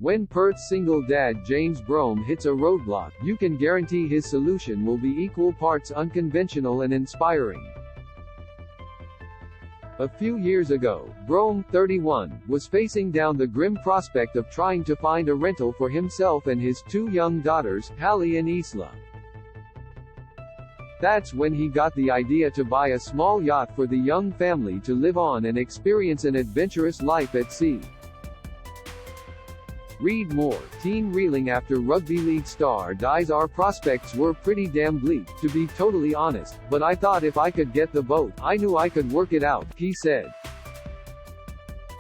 When Perth's single dad James Brougham hits a roadblock, you can guarantee his solution will be equal parts unconventional and inspiring. A few years ago, Brougham, 31, was facing down the grim prospect of trying to find a rental for himself and his two young daughters, Halle and Isla. That's when he got the idea to buy a small yacht for the young family to live on and experience an adventurous life at sea. Read more. Teen reeling after rugby league star dies. Our prospects were pretty damn bleak, to be totally honest, but I thought if I could get the boat, I knew I could work it out, he said.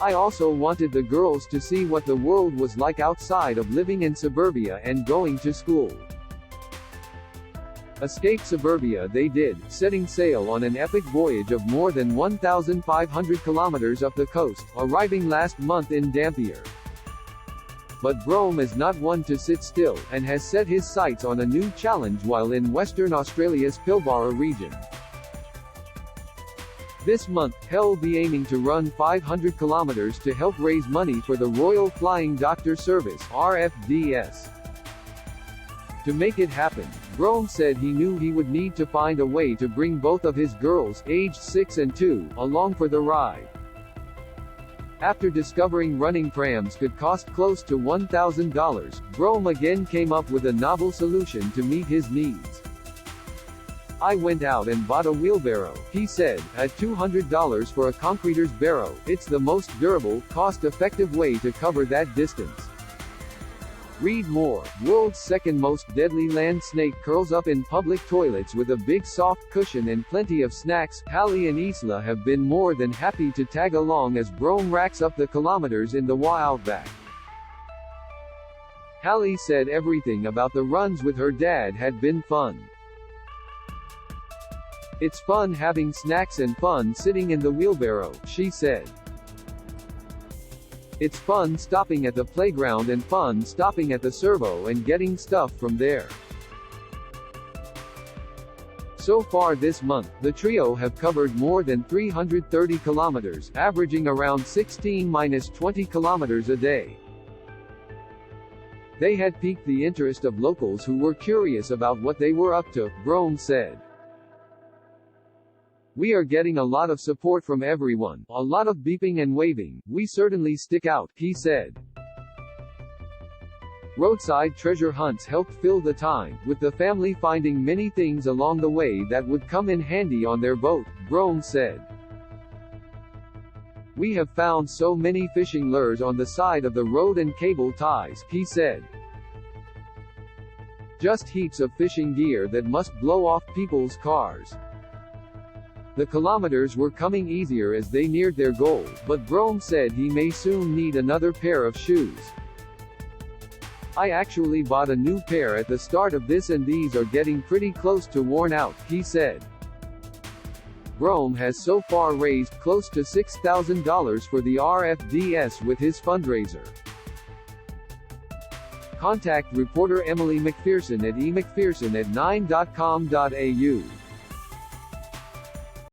I also wanted the girls to see what the world was like outside of living in suburbia and going to school. Escape suburbia they did, setting sail on an epic voyage of more than 1,500 kilometers up the coast, arriving last month in Dampier. But Brougham is not one to sit still, and has set his sights on a new challenge while in Western Australia's Pilbara region. This month, he'll be aiming to run 500 kilometers to help raise money for the Royal Flying Doctor Service, RFDS. To make it happen, Brougham said he knew he would need to find a way to bring both of his girls, aged 6 and 2, along for the ride. After discovering running prams could cost close to $1,000, Brougham again came up with a novel solution to meet his needs. I went out and bought a wheelbarrow, he said, at $200 for a concreter's barrow. It's the most durable, cost-effective way to cover that distance. Read more. World's second most deadly land snake curls up in public toilets with a big soft cushion and plenty of snacks. Halle and Isla have been more than happy to tag along as Brougham racks up the kilometers in the outback. Halle said everything about the runs with her dad had been fun. It's fun having snacks and fun sitting in the wheelbarrow, she said. It's fun stopping at the playground and fun stopping at the servo and getting stuff from there. So far this month, the trio have covered more than 330 kilometers, averaging around 16–20 kilometers a day. They had piqued the interest of locals who were curious about what they were up to, Brougham said. We are getting a lot of support from everyone, a lot of beeping and waving. We certainly stick out, he said. Roadside treasure hunts helped fill the time, with the family finding many things along the way that would come in handy on their boat, Brougham said. We have found so many fishing lures on the side of the road and cable ties, he said. Just heaps of fishing gear that must blow off people's cars. The kilometers were coming easier as they neared their goal, but Brougham said he may soon need another pair of shoes. I actually bought a new pair at the start of this and these are getting pretty close to worn out, he said. Brougham has so far raised close to $6,000 for the RFDS with his fundraiser. Contact reporter Emily McPherson at emcpherson@9.com.au.